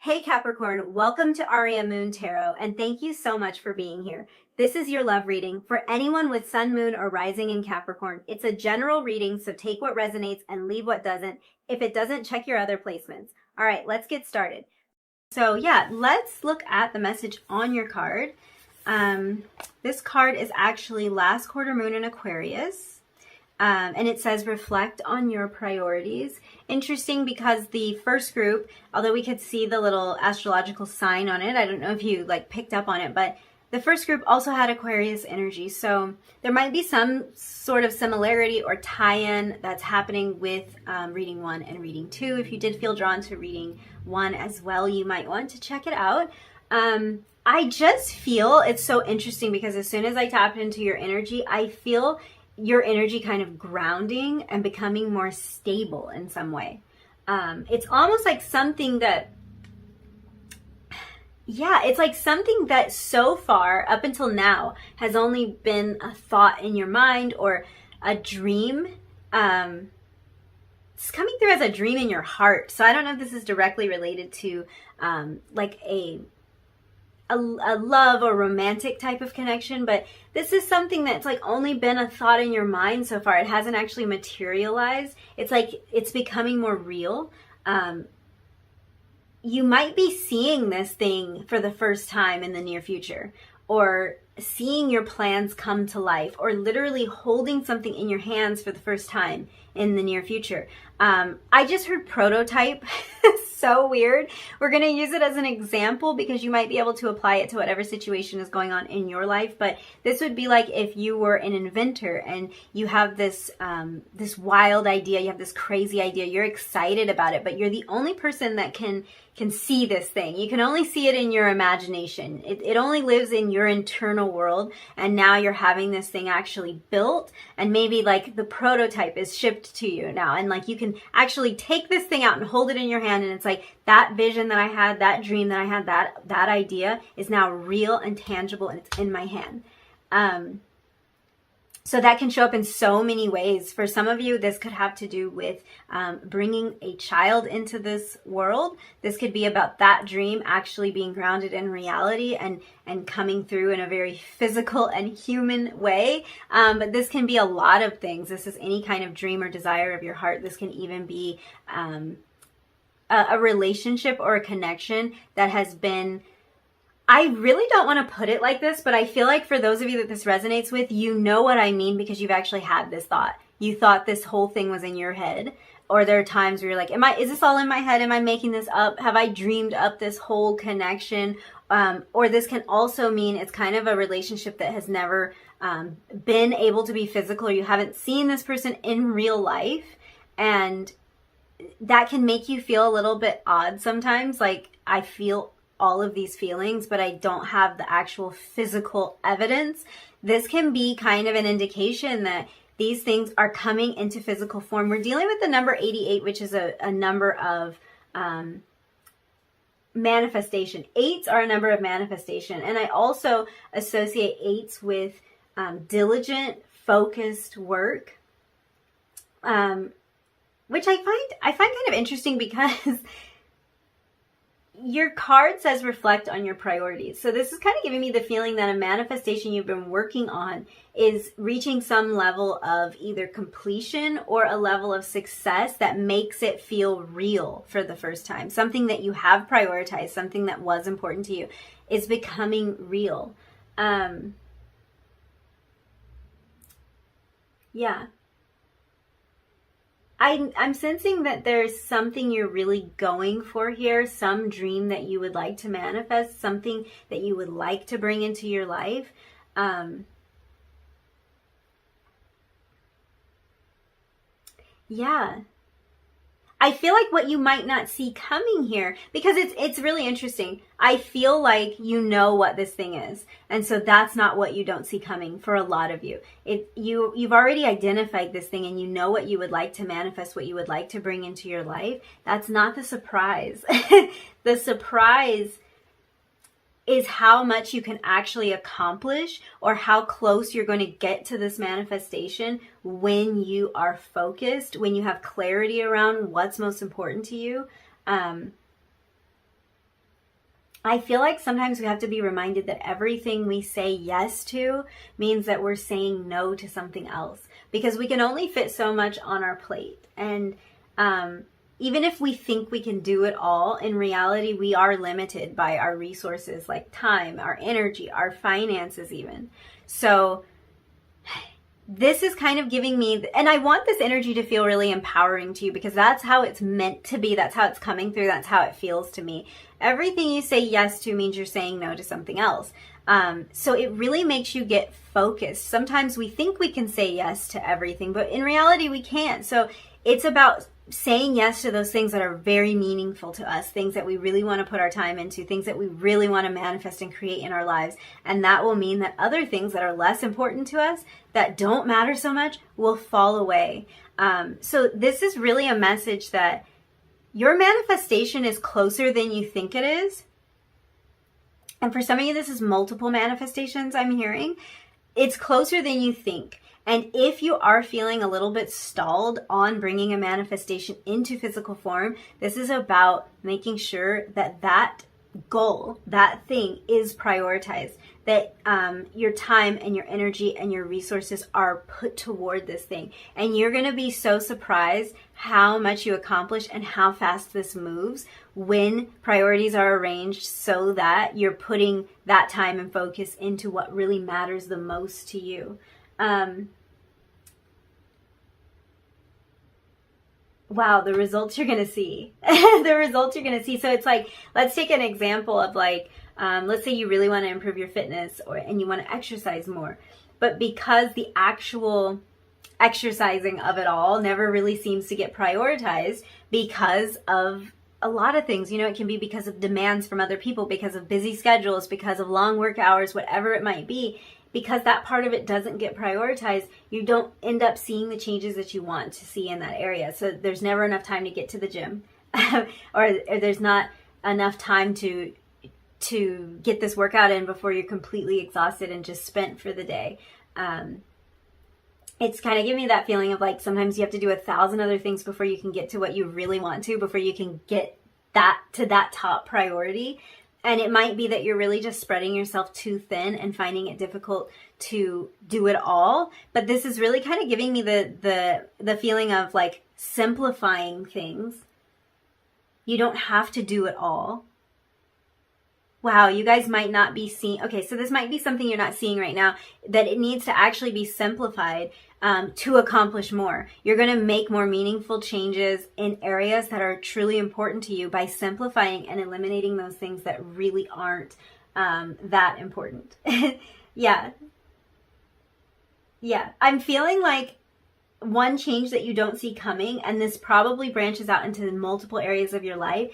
Hey Capricorn, welcome to Aria Moon Tarot, and thank you so much for being here. This is your love reading for anyone with Sun, Moon, or Rising in Capricorn. It's a general reading, so take what resonates and leave what doesn't. If it doesn't, check your other placements. All right, let's get started. So yeah, let's look at the message on your card. This card is actually last quarter moon in Aquarius. And it says reflect on your priorities. Interesting because the first group, although we could see the little astrological sign on it, I don't know if you picked up on it, but the first group also had Aquarius energy. So there might be some sort of similarity or tie-in that's happening with reading 1 and reading 2. If you did feel drawn to reading 1 as well, you might want to check it out. I just feel it's so interesting because as soon as I tap into your energy, I feel your energy kind of grounding and becoming more stable in some way. It's almost like something that, it's like something that so far, up until now, has only been a thought in your mind or a dream. It's coming through as a dream in your heart. So I don't know if this is directly related to a love or romantic type of connection, but this is something that's only been a thought in your mind so far. It hasn't actually materialized. It's like it's becoming more real. You might be seeing this thing for the first time in the near future, or seeing your plans come to life, or literally holding something in your hands for the first time in the near future. I just heard prototype. So weird. We're going to use it as an example because you might be able to apply it to whatever situation is going on in your life. But this would be like if you were an inventor and you have this this wild idea, you have this crazy idea, you're excited about it, but you're the only person that can see this thing. You can only see it in your imagination. It only lives in your internal world, and now you're having this thing actually built, and maybe the prototype is shipped to you now, and you can actually take this thing out and hold it in your hand, and it's like that vision that I had, that dream that I had, that idea is now real and tangible, and it's in my hand. So that can show up in so many ways. For some of you, this could have to do with bringing a child into this world. This could be about that dream actually being grounded in reality and coming through in a very physical and human way. But this can be a lot of things. This is any kind of dream or desire of your heart. This can even be a relationship or a connection that has been... I really don't want to put it like this, but I feel like for those of you that this resonates with, you know what I mean because you've actually had this thought. You thought this whole thing was in your head. Or there are times where you're like, is this all in my head? Am I making this up? Have I dreamed up this whole connection? Or this can also mean it's kind of a relationship that has never been able to be physical, or you haven't seen this person in real life. And that can make you feel a little bit odd sometimes. Like, I feel all of these feelings, but I don't have the actual physical evidence. This can be kind of an indication that these things are coming into physical form. We're dealing with the number 88, which is a number of manifestation. 8s are a number of manifestation. And I also associate 8s with diligent, focused work, which I find kind of interesting because your card says reflect on your priorities. So this is kind of giving me the feeling that a manifestation you've been working on is reaching some level of either completion or a level of success that makes it feel real for the first time. Something that you have prioritized, something that was important to you, is becoming real. Yeah. I'm sensing that there's something you're really going for here, some dream that you would like to manifest, something that you would like to bring into your life. Yeah. I feel like what you might not see coming here, because it's really interesting. I feel like you know what this thing is. And so that's not what you don't see coming for a lot of you. You've already identified this thing and you know what you would like to manifest, what you would like to bring into your life. That's not the surprise. The surprise is how much you can actually accomplish, or how close you're going to get to this manifestation when you are focused, when you have clarity around what's most important to you. I feel like sometimes we have to be reminded that everything we say yes to means that we're saying no to something else, because we can only fit so much on our plate. And even if we think we can do it all, in reality, we are limited by our resources like time, our energy, our finances even. So this is kind of giving me, and I want this energy to feel really empowering to you, because that's how it's meant to be. That's how it's coming through. That's how it feels to me. Everything you say yes to means you're saying no to something else. So it really makes you get focused. Sometimes we think we can say yes to everything, but in reality we can't. So it's about saying yes to those things that are very meaningful to us, things that we really want to put our time into, things that we really want to manifest and create in our lives. And that will mean that other things that are less important to us, that don't matter so much, will fall away. So this is really a message that your manifestation is closer than you think it is. And for some of you, this is multiple manifestations I'm hearing. It's closer than you think. And if you are feeling a little bit stalled on bringing a manifestation into physical form, this is about making sure that that goal, that thing is prioritized, that your time and your energy and your resources are put toward this thing. And you're going to be so surprised how much you accomplish and how fast this moves when priorities are arranged so that you're putting that time and focus into what really matters the most to you. Wow, the results you're going to see. The results you're going to see. So it's like, let's take an example of like, let's say you really want to improve your fitness and you want to exercise more. But because the actual exercising of it all never really seems to get prioritized because of a lot of things. You know, it can be because of demands from other people, because of busy schedules, because of long work hours, whatever it might be. Because that part of it doesn't get prioritized, you don't end up seeing the changes that you want to see in that area. So there's never enough time to get to the gym or there's not enough time to get this workout in before you're completely exhausted and just spent for the day. It's kind of giving me that feeling of like sometimes you have to do 1,000 other things before you can get to what you really want to, before you can get that to that top priority. And it might be that you're really just spreading yourself too thin and finding it difficult to do it all. But this is really kind of giving me the feeling of like simplifying things. You don't have to do it all. Wow, you guys might not be seeing, okay, so this might be something you're not seeing right now, that it needs to actually be simplified to accomplish more. You're going to make more meaningful changes in areas that are truly important to you by simplifying and eliminating those things that really aren't that important. Yeah. I'm feeling like one change that you don't see coming, and this probably branches out into multiple areas of your life,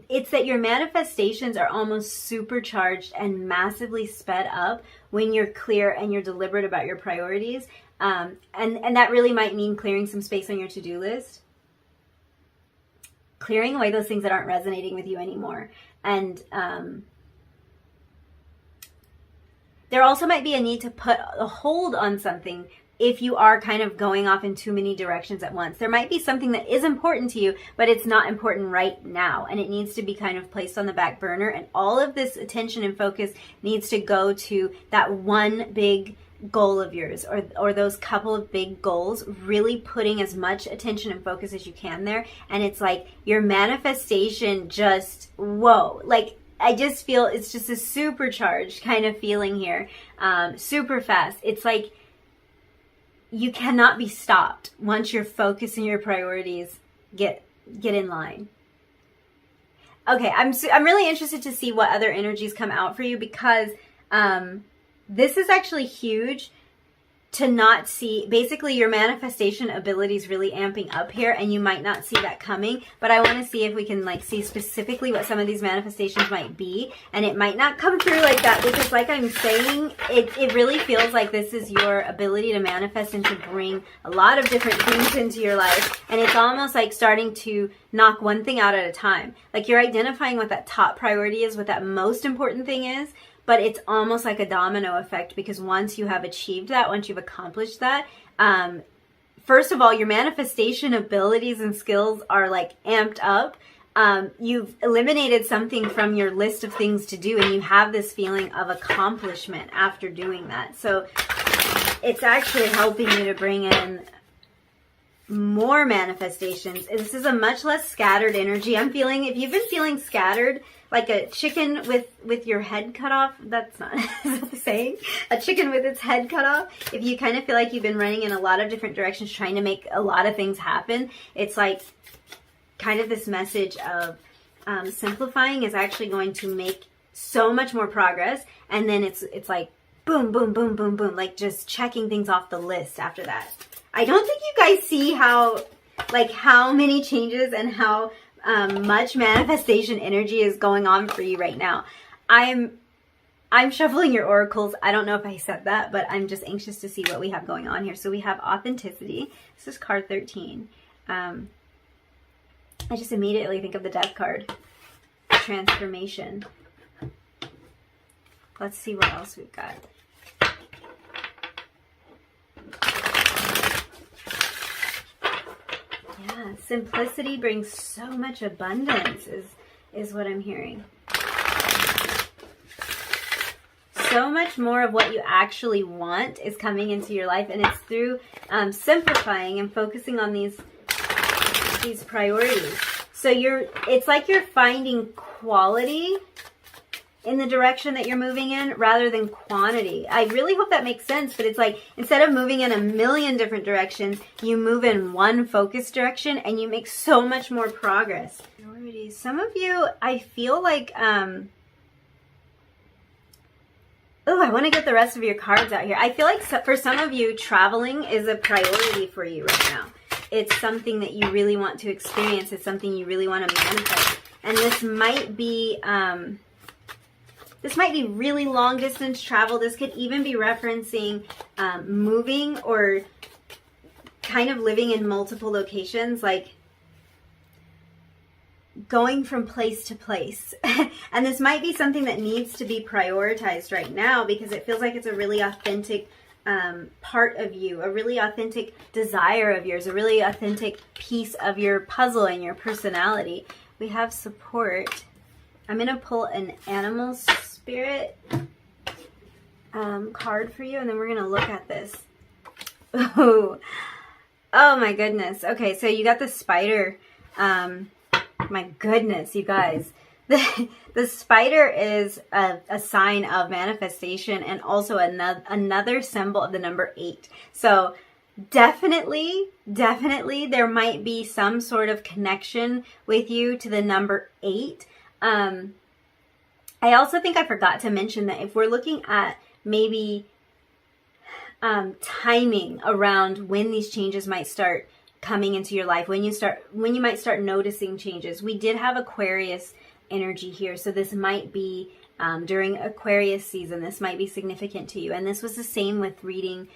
it's that your manifestations are almost supercharged and massively sped up when you're clear and you're deliberate about your priorities. And that really might mean clearing some space on your to-do list, clearing away those things that aren't resonating with you anymore. And there also might be a need to put a hold on something if you are kind of going off in too many directions at once. There might be something that is important to you, but it's not important right now, and it needs to be kind of placed on the back burner, and all of this attention and focus needs to go to that one big goal of yours, or those couple of big goals, really putting as much attention and focus as you can there. And it's like your manifestation just, whoa, like I just feel it's just a supercharged kind of feeling here, super fast. It's like you cannot be stopped once your focus and your priorities get in line. Okay, I'm really interested to see what other energies come out for you, because this is actually huge to not see. Basically, your manifestation abilities really amping up here, and you might not see that coming, but I want to see if we can like see specifically what some of these manifestations might be. And it might not come through like that, because like I'm saying, it really feels like this is your ability to manifest and to bring a lot of different things into your life. And it's almost like starting to knock one thing out at a time. Like you're identifying what that top priority is, what that most important thing is. But it's almost like a domino effect, because once you have achieved that, once you've accomplished that, first of all, your manifestation abilities and skills are like amped up. you've eliminated something from your list of things to do, and you have this feeling of accomplishment after doing that. So it's actually helping you to bring in more manifestations. This is a much less scattered energy. I'm feeling, if you've been feeling scattered, like a chicken with your head cut off, that's not, is that the saying? A chicken with its head cut off. If you kind of feel like you've been running in a lot of different directions, trying to make a lot of things happen, it's like kind of this message of simplifying is actually going to make so much more progress. And then it's like boom, boom, boom, boom, boom, like just checking things off the list after that. I don't think you guys see how many changes and how much manifestation energy is going on for you right now. I'm shuffling your oracles. I don't know if I said that, but I'm just anxious to see what we have going on here. So we have authenticity. This is card 13. I just immediately think of the death card. Transformation. Let's see what else we've got. Yeah, simplicity brings so much abundance is what I'm hearing. So much more of what you actually want is coming into your life, and it's through simplifying and focusing on these priorities. So it's like you're finding quality in the direction that you're moving in rather than quantity. I really hope that makes sense, but it's like instead of moving in a million different directions, you move in one focused direction and you make so much more progress. Priorities. Some of you, I feel like, oh, I want to get the rest of your cards out here. I feel like for some of you, traveling is a priority for you right now. It's something that you really want to experience. It's something you really want to manifest. And this might be really long distance travel. This could even be referencing moving or kind of living in multiple locations, like going from place to place. And this might be something that needs to be prioritized right now because it feels like it's a really authentic part of you, a really authentic desire of yours, a really authentic piece of your puzzle and your personality. We have support. I'm going to pull an animal spirit card for you, and then we're going to look at this. Oh my goodness. Okay, so you got the spider. My goodness, you guys. The spider is a sign of manifestation and also another symbol of the number 8. So definitely there might be some sort of connection with you to the number 8. I also think I forgot to mention that if we're looking at maybe timing around when these changes might start coming into your life, when you might start noticing changes. We did have Aquarius energy here, so this might be during Aquarius season. This might be significant to you, and this was the same with reading.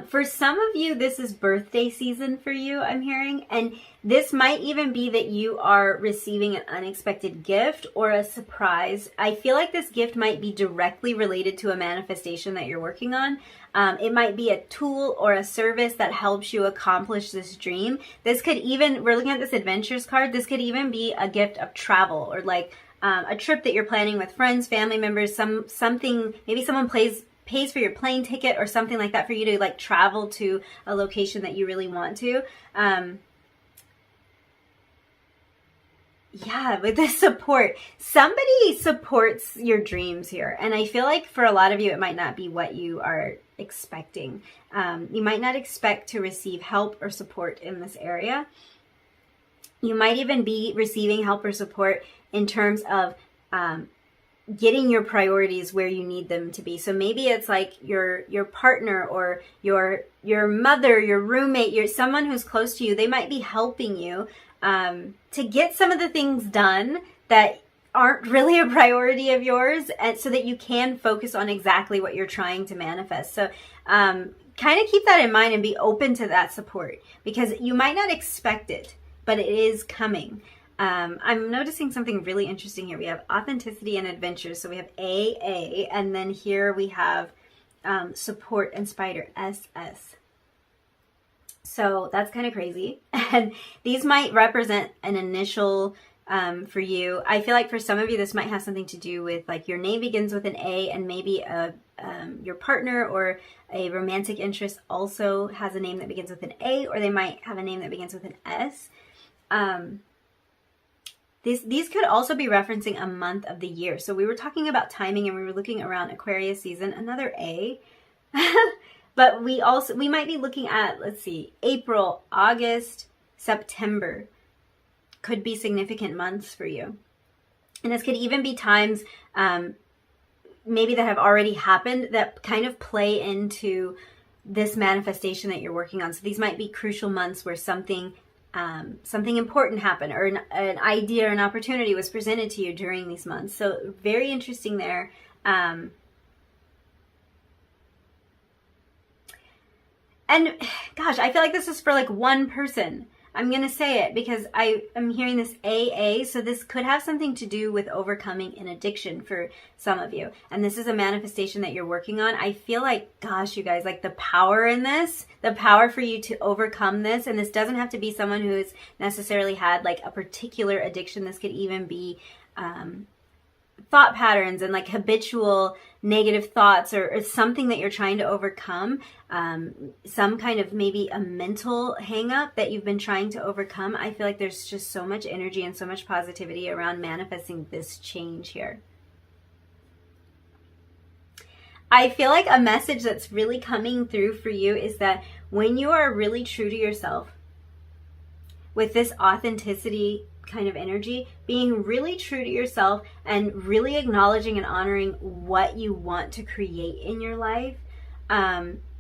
For some of you, this is birthday season for you, I'm hearing, and this might even be that you are receiving an unexpected gift or a surprise. I feel like this gift might be directly related to a manifestation that you're working on. It might be a tool or a service that helps you accomplish this dream. This could even, we're looking at this adventures card, this could even be a gift of travel or like a trip that you're planning with friends, family members, something, maybe someone pays for your plane ticket or something like that for you to like travel to a location that you really want to. Yeah, with the support, somebody supports your dreams here. And I feel like for a lot of you, it might not be what you are expecting. You might not expect to receive help or support in this area. You might even be receiving help or support in terms of getting your priorities where you need them to be. So maybe it's like your partner or your mother, your roommate, someone who's close to you. They might be helping you to get some of the things done that aren't really a priority of yours, and so that you can focus on exactly what you're trying to manifest. So kind of keep that in mind and be open to that support, because you might not expect it, but it is coming. I'm noticing something really interesting here. We have authenticity and adventures. So we have AA, and then here we have support and spider, SS. So that's kind of crazy. And these might represent an initial for you. I feel like for some of you, this might have something to do with like your name begins with an A, and maybe your partner or a romantic interest also has a name that begins with an A, or they might have a name that begins with an S. These could also be referencing a month of the year. So we were talking about timing and we were looking around Aquarius season, another A. But we might be looking at, let's see, April, August, September could be significant months for you. And this could even be times maybe that have already happened that kind of play into this manifestation that you're working on. So these might be crucial months where something important happened, or an idea or an opportunity was presented to you during these months. So very interesting there. And gosh, I feel like this is for like one person. I'm going to say it because I'm hearing this AA. So this could have something to do with overcoming an addiction for some of you. And this is a manifestation that you're working on. I feel like, gosh, you guys, like the power in this, the power for you to overcome this. And this doesn't have to be someone who's necessarily had like a particular addiction. This could even be thought patterns and like habitual negative thoughts, or something that you're trying to overcome, some kind of maybe a mental hang up that you've been trying to overcome. I feel like there's just so much energy and so much positivity around manifesting this change here. I feel like a message that's really coming through for you is that when you are really true to yourself with this authenticity kind of energy, being really true to yourself and really acknowledging and honoring what you want to create in your life,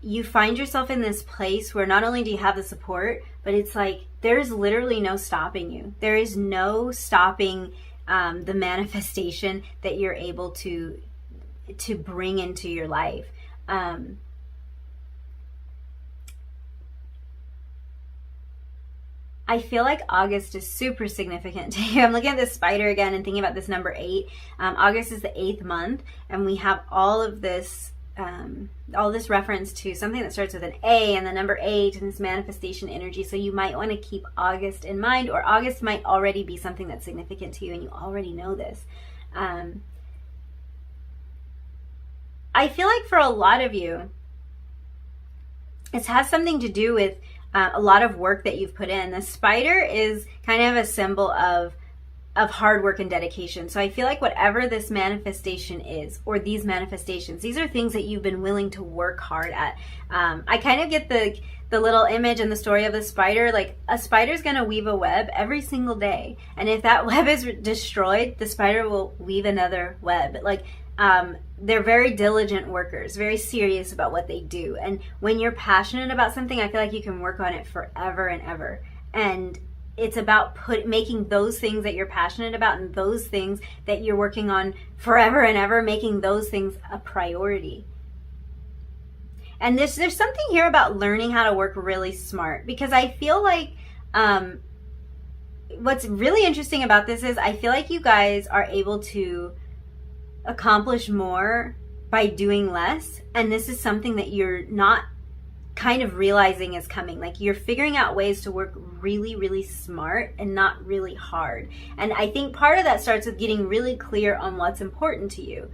you find yourself in this place where not only do you have the support, but it's like there's literally no stopping you. There is no stopping the manifestation that you're able to bring into your life. I feel like August is super significant to you. I'm looking at this spider again and thinking about this number 8. August is the 8th month, and we have all this reference to something that starts with an A and the number 8 and this manifestation energy. So you might want to keep August in mind, or August might already be something that's significant to you and you already know this. I feel like for a lot of you, it has something to do with a lot of work that you've put in. The spider is kind of a symbol of hard work and dedication. So I feel like whatever this manifestation is, or these manifestations, these are things that you've been willing to work hard at. I kind of get the little image and the story of the spider. Like a spider's going to weave a web every single day. And if that web is destroyed, the spider will weave another web. Like, they're very diligent workers, very serious about what they do. And when you're passionate about something, I feel like you can work on it forever and ever. And it's about making those things that you're passionate about and those things that you're working on forever and ever, making those things a priority. And there's something here about learning how to work really smart, because I feel like what's really interesting about this is I feel like you guys are able to accomplish more by doing less, and this is something that you're not kind of realizing is coming. Like you're figuring out ways to work really, really smart and not really hard. And I think part of that starts with getting really clear on what's important to you.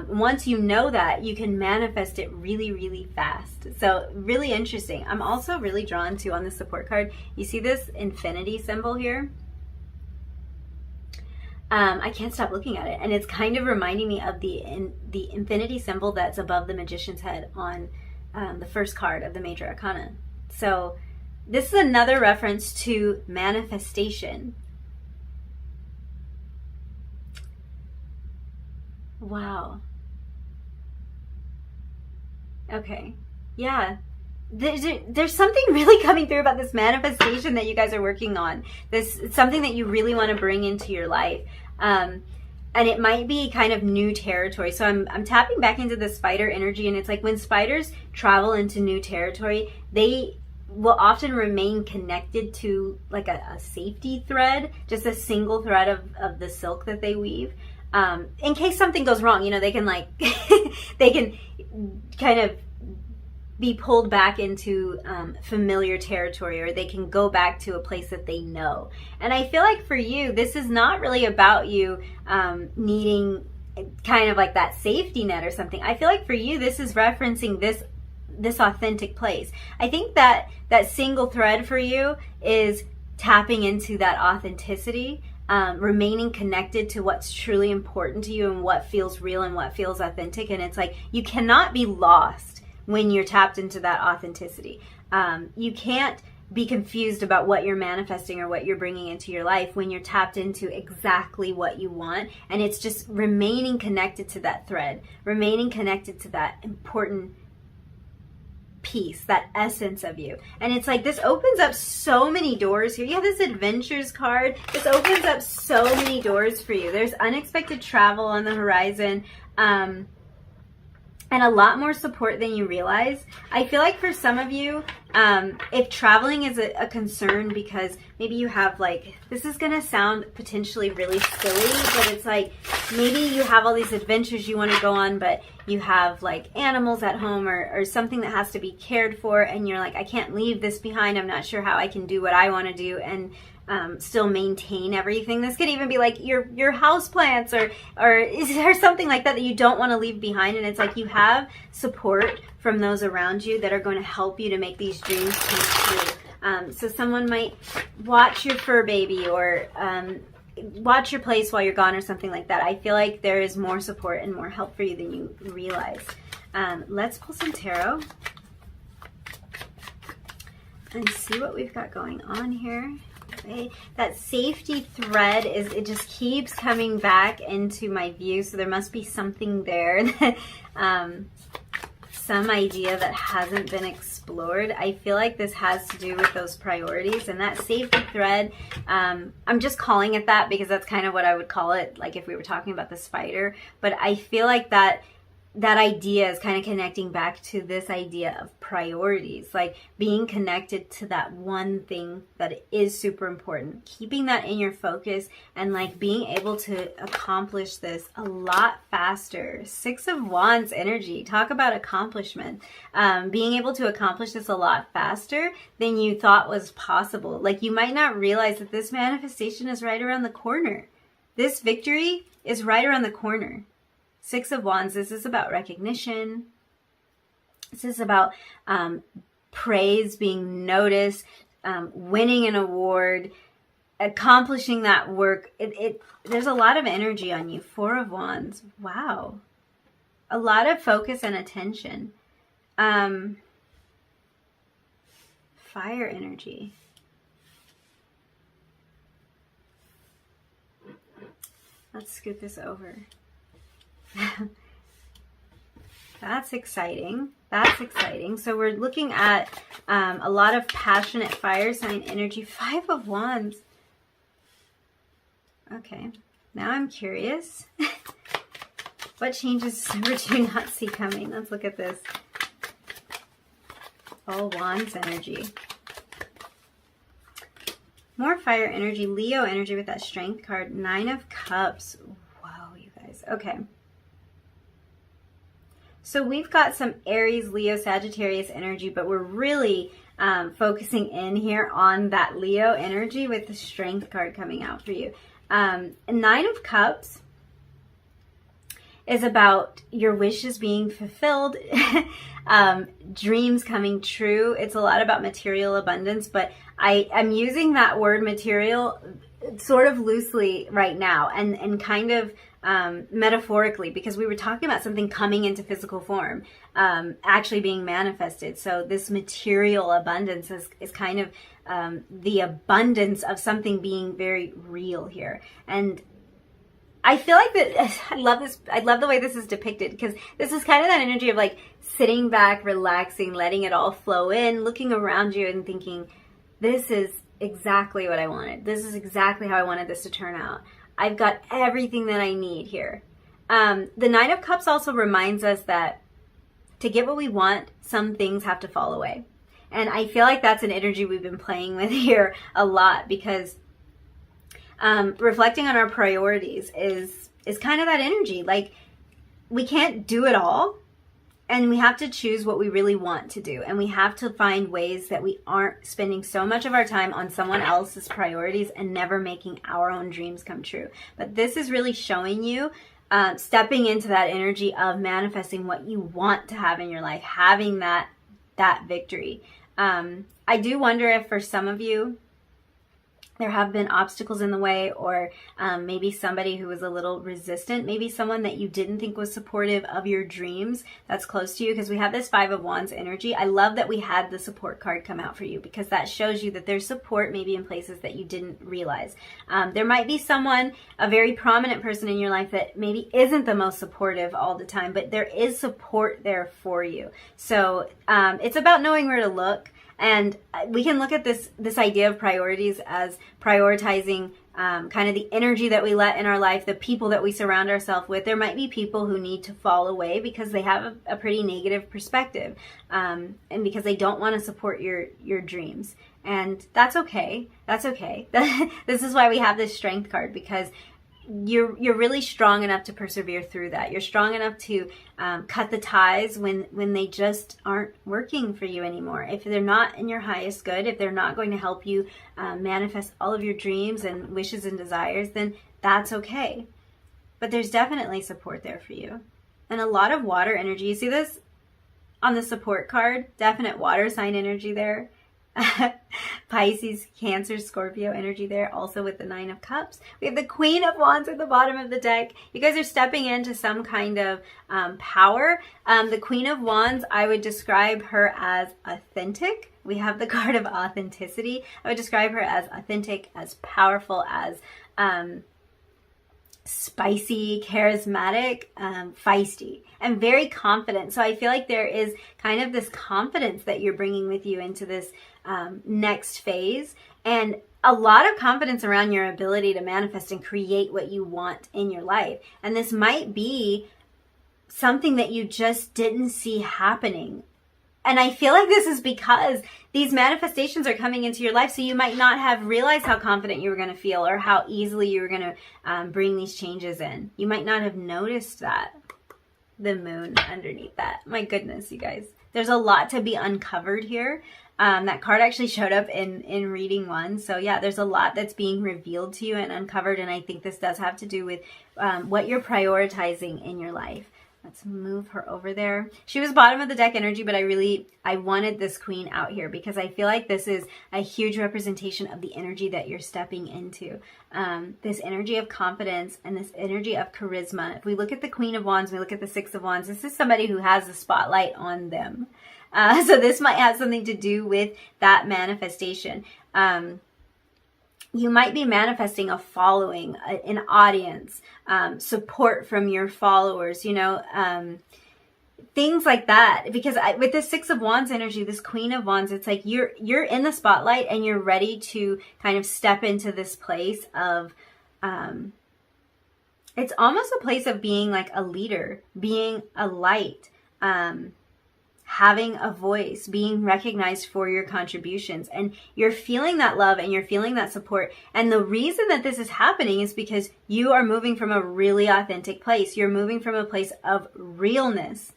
Once you know that, you can manifest it really, really fast. So really interesting. I'm also really drawn to, on the support card, you see this infinity symbol here? I can't stop looking at it, and it's kind of reminding me of the infinity symbol that's above the magician's head on the first card of the major arcana. So this is another reference to manifestation. Wow. Okay. Yeah. There's something really coming through about this manifestation that you guys are working on. This it's something that you really want to bring into your life. And it might be kind of new territory. So I'm tapping back into the spider energy, and it's like when spiders travel into new territory, they will often remain connected to like a safety thread, just a single thread of the silk that they weave. In case something goes wrong, they can like, they can kind of be pulled back into familiar territory, or they can go back to a place that they know. And I feel like for you, this is not really about you needing kind of like that safety net or something. I feel like for you, this is referencing this authentic place. I think that that single thread for you is tapping into that authenticity, remaining connected to what's truly important to you and what feels real and what feels authentic. And it's like, you cannot be lost when you're tapped into that authenticity. You can't be confused about what you're manifesting or what you're bringing into your life when you're tapped into exactly what you want. And it's just remaining connected to that thread, remaining connected to that important piece, that essence of you. And it's like, this opens up so many doors here. You have this adventures card. This opens up so many doors for you. There's unexpected travel on the horizon, and a lot more support than you realize. I feel like for some of you, if traveling is a concern because maybe you have like, this is gonna sound potentially really silly, but it's like, maybe you have all these adventures you wanna go on, but you have like animals at home or something that has to be cared for, and you're like, I can't leave this behind. I'm not sure how I can do what I wanna do and still maintain everything. This could even be like your house plants or something like that you don't want to leave behind. And it's like, you have support from those around you that are going to help you to make these dreams come true. So someone might watch your fur baby or watch your place while you're gone or something like that. I feel like there is more support and more help for you than you realize. Let's pull some tarot and see what we've got going on here. Okay. That safety thread it just keeps coming back into my view, so there must be something there that some idea that hasn't been explored. I feel like this has to do with those priorities, and that safety thread, I'm just calling it that because that's kind of what I would call it, like if we were talking about the spider. But I feel like that idea is kind of connecting back to this idea of priorities, like being connected to that one thing that is super important, keeping that in your focus, and like being able to accomplish this a lot faster. 6 of Wands energy, talk about accomplishment. Being able to accomplish this a lot faster than you thought was possible. Like, you might not realize that this manifestation is right around the corner. This victory is right around the corner. 6 of Wands, this is about recognition. This is about praise, being noticed, winning an award, accomplishing that work. There's a lot of energy on you. 4 of Wands. Wow. A lot of focus and attention. Fire energy. Let's scoot this over. That's exciting. That's exciting. So we're looking at a lot of passionate fire sign energy. 5 of Wands. Okay, now I'm curious. What changes do you not see coming? Let's look at this. All Wands energy. More fire energy. Leo energy with that strength card. 9 of Cups. Whoa, you guys. Okay. So we've got some Aries, Leo, Sagittarius energy, but we're really focusing in here on that Leo energy with the strength card coming out for you. 9 of Cups is about your wishes being fulfilled, dreams coming true. It's a lot about material abundance, but I'm using that word material sort of loosely right now and kind of metaphorically, because we were talking about something coming into physical form, actually being manifested. So this material abundance is kind of the abundance of something being very real here. And I feel like that I love this. I love the way this is depicted, because this is kind of that energy of like sitting back, relaxing, letting it all flow in, looking around you and thinking, this is exactly what I wanted. This is exactly how I wanted this to turn out. I've got everything that I need here. The 9 of Cups also reminds us that to get what we want, some things have to fall away. And I feel like that's an energy we've been playing with here a lot, because reflecting on our priorities is kind of that energy. Like, we can't do it all. And we have to choose what we really want to do. And we have to find ways that we aren't spending so much of our time on someone else's priorities and never making our own dreams come true. But this is really showing you stepping into that energy of manifesting what you want to have in your life, having that victory. I do wonder if for some of you, there have been obstacles in the way, or maybe somebody who was a little resistant, maybe someone that you didn't think was supportive of your dreams that's close to you, because we have this Five of Wands energy. I love that we had the support card come out for you, because that shows you that there's support maybe in places that you didn't realize. There might be someone, a very prominent person in your life that maybe isn't the most supportive all the time, but there is support there for you. So it's about knowing where to look. And we can look at this idea of priorities as prioritizing kind of the energy that we let in our life, the people that we surround ourselves with. There might be people who need to fall away because they have a pretty negative perspective, and because they don't want to support your dreams. And that's okay. That's okay. This is why we have this strength card, because you're really strong enough to persevere through that. You're strong enough to cut the ties when they just aren't working for you anymore. If they're not in your highest good, if they're not going to help you manifest all of your dreams and wishes and desires, then that's okay. But there's definitely support there for you. And a lot of water energy. You see this on the support card? Definite water sign energy there. Pisces, Cancer, Scorpio energy there, also with the Nine of Cups. We have the Queen of Wands at the bottom of the deck. You guys are stepping into some kind of power. The Queen of Wands, I would describe her as authentic. We have the card of authenticity. I would describe her as authentic, as powerful, as spicy, charismatic, feisty, and very confident. So I feel like there is kind of this confidence that you're bringing with you into this next phase, and a lot of confidence around your ability to manifest and create what you want in your life. And this might be something that you just didn't see happening. And I feel like this is because these manifestations are coming into your life, so you might not have realized how confident you were going to feel or how easily you were going to bring these changes in. You might not have noticed that. The moon underneath that. My goodness, you guys. There's a lot to be uncovered here. That card actually showed up in reading one. So yeah, there's a lot that's being revealed to you and uncovered. And I think this does have to do with what you're prioritizing in your life. Let's move her over there. She was bottom of the deck energy, but I wanted this queen out here because I feel like this is a huge representation of the energy that you're stepping into. This energy of confidence and this energy of charisma. If we look at the Queen of Wands, we look at the Six of Wands, this is somebody who has the spotlight on them. So this might have something to do with that manifestation. You might be manifesting a following, an audience, support from your followers, things like that. Because with this Six of Wands energy, this Queen of Wands, it's like you're in the spotlight and you're ready to kind of step into this place of, it's almost a place of being like a leader, being a light, having a voice, being recognized for your contributions, and you're feeling that love and you're feeling that support. And the reason that this is happening is because you are moving from a really authentic place. You're moving from a place of realness,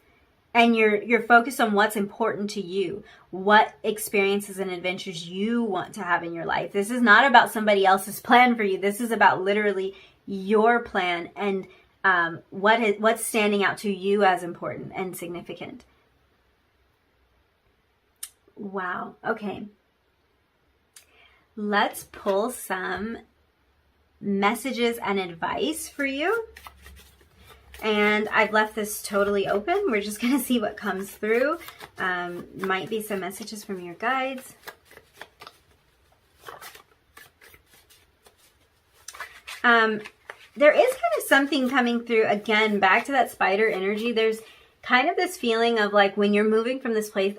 and you're focused on what's important to you, what experiences and adventures you want to have in your life. This is not about somebody else's plan for you. This is about literally your plan and what's standing out to you as important and significant. Wow. Okay. Let's pull some messages and advice for you. And I've left this totally open. We're just going to see what comes through. Might be some messages from your guides. There is kind of something coming through, again, back to that spider energy. There's kind of this feeling of like when you're moving from this place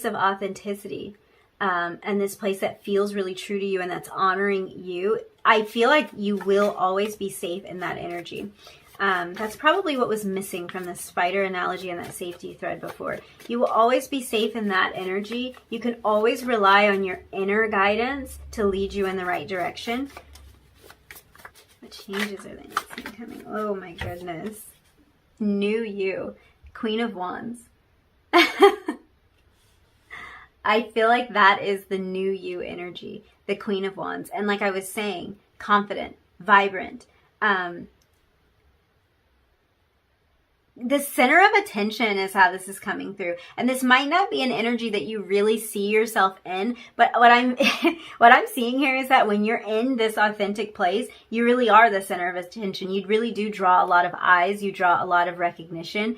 of authenticity, and this place that feels really true to you and that's honoring you, I feel like you will always be safe in that energy. That's probably what was missing from the spider analogy and that safety thread before. You will always be safe in that energy. You can always rely on your inner guidance to lead you in the right direction. What changes are they not seeing coming? Oh my goodness. New you. Queen of Wands. I feel like that is the new you energy, the Queen of Wands. And like I was saying, confident, vibrant. The center of attention is how this is coming through. And this might not be an energy that you really see yourself in, but what I'm what I'm seeing here is that when you're in this authentic place, you really are the center of attention. You really do draw a lot of eyes, you draw a lot of recognition.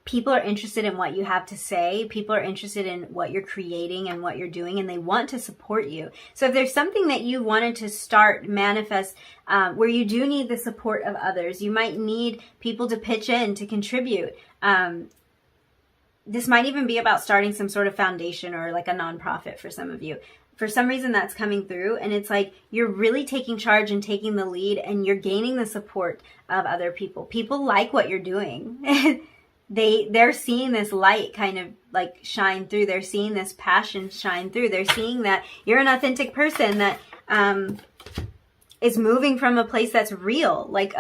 People are interested in what you have to say. People are interested in what you're creating and what you're doing, and they want to support you. So if there's something that you wanted to start, manifest, where you do need the support of others, you might need people to pitch in, to contribute. This might even be about starting some sort of foundation or like a nonprofit for some of you. For some reason that's coming through, and it's like you're really taking charge and taking the lead, and you're gaining the support of other people. People like what you're doing. They're seeing this light kind of like shine through. They're seeing this passion shine through. They're seeing that you're an authentic person that is moving from a place that's real, like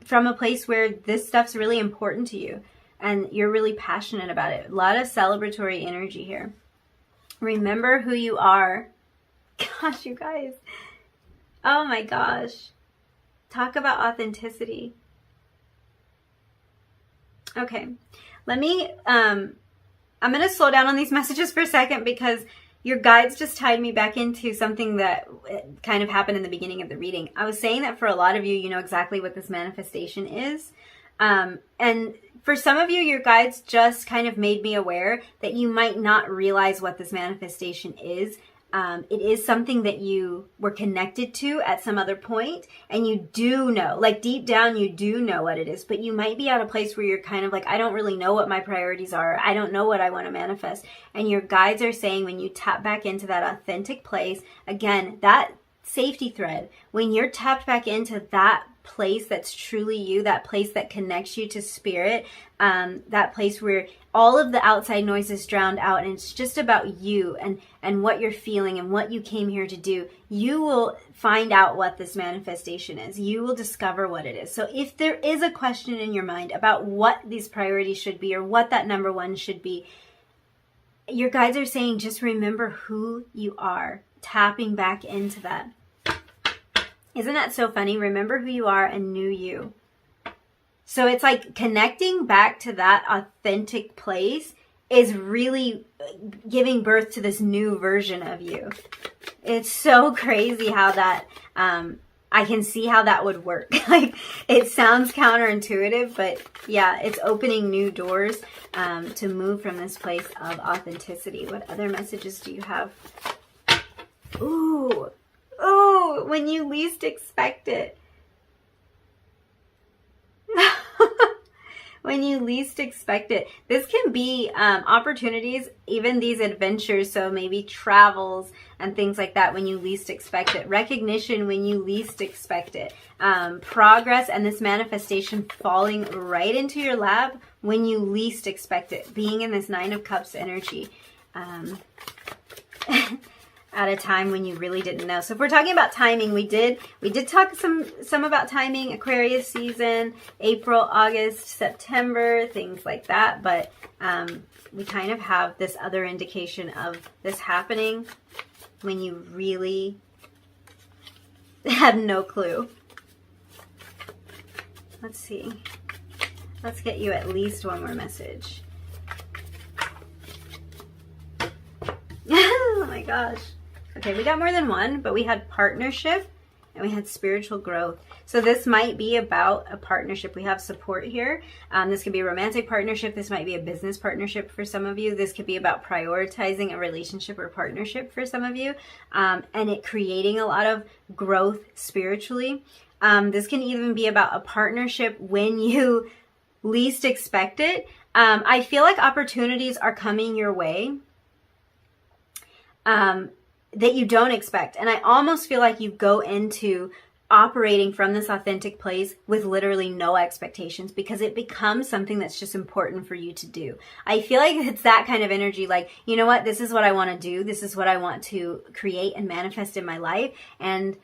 from a place where this stuff's really important to you and you're really passionate about it. A lot of celebratory energy here. Remember who you are. Gosh, you guys. Oh my gosh. Talk about authenticity. Okay, let me, I'm going to slow down on these messages for a second because your guides just tied me back into something that kind of happened in the beginning of the reading. I was saying that for a lot of you, you know exactly what this manifestation is. And for some of you, your guides just kind of made me aware that you might not realize what this manifestation is. It is something that you were connected to at some other point, and you do know, like deep down, you do know what it is, but you might be at a place where you're kind of like, I don't really know what my priorities are. I don't know what I want to manifest. And your guides are saying when you tap back into that authentic place, again, that safety thread, when you're tapped back into that place that's truly you, that place that connects you to spirit, that place where all of the outside noise is drowned out and it's just about you and what you're feeling and what you came here to do, you will find out what this manifestation is. You will discover what it is. So if there is a question in your mind about what these priorities should be or what that number one should be, your guides are saying just remember who you are, tapping back into that. Isn't that so funny? Remember who you are and new you. So it's like connecting back to that authentic place is really giving birth to this new version of you. It's so crazy how that, I can see how that would work. Like it sounds counterintuitive, but yeah, it's opening new doors to move from this place of authenticity. What other messages do you have? Ooh. Oh, when you least expect it. When you least expect it. This can be opportunities, even these adventures, so maybe travels and things like that when you least expect it. Recognition when you least expect it. Progress and this manifestation falling right into your lap when you least expect it. Being in this Nine of Cups energy. At a time when you really didn't know. So if we're talking about timing, we did talk some about timing, Aquarius season, April, August, September, things like that. But we kind of have this other indication of this happening when you really have no clue. Let's see. Let's get you at least one more message. Oh my gosh. Okay, we got more than one, but we had partnership and we had spiritual growth. So this might be about a partnership. We have support here. This could be a romantic partnership. This might be a business partnership for some of you. This could be about prioritizing a relationship or partnership for some of you, and it creating a lot of growth spiritually. This can even be about a partnership when you least expect it. I feel like opportunities are coming your way that you don't expect. And I almost feel like you go into operating from this authentic place with literally no expectations because it becomes something that's just important for you to do. I feel like it's that kind of energy, like, you know what, this is what I want to do. This is what I want to create and manifest in my life. And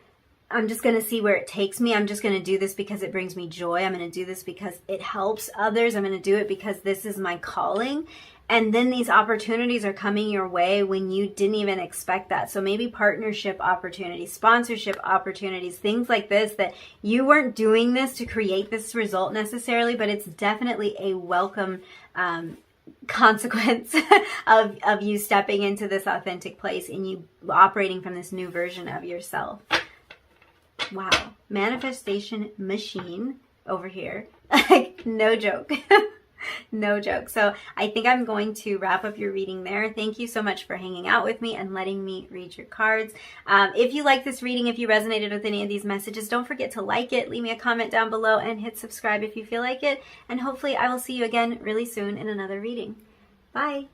I'm just going to see where it takes me. I'm just going to do this because it brings me joy. I'm going to do this because it helps others. I'm going to do it because this is my calling. And then these opportunities are coming your way when you didn't even expect that. So maybe partnership opportunities, sponsorship opportunities, things like this, that you weren't doing this to create this result necessarily, but it's definitely a welcome consequence of you stepping into this authentic place and you operating from this new version of yourself. Wow. Manifestation machine over here. Like, no joke. No joke. So I think I'm going to wrap up your reading there. Thank you so much for hanging out with me and letting me read your cards. If you like this reading, if you resonated with any of these messages, don't forget to like it, leave me a comment down below, and hit subscribe if you feel like it. And hopefully I will see you again really soon in another reading. Bye.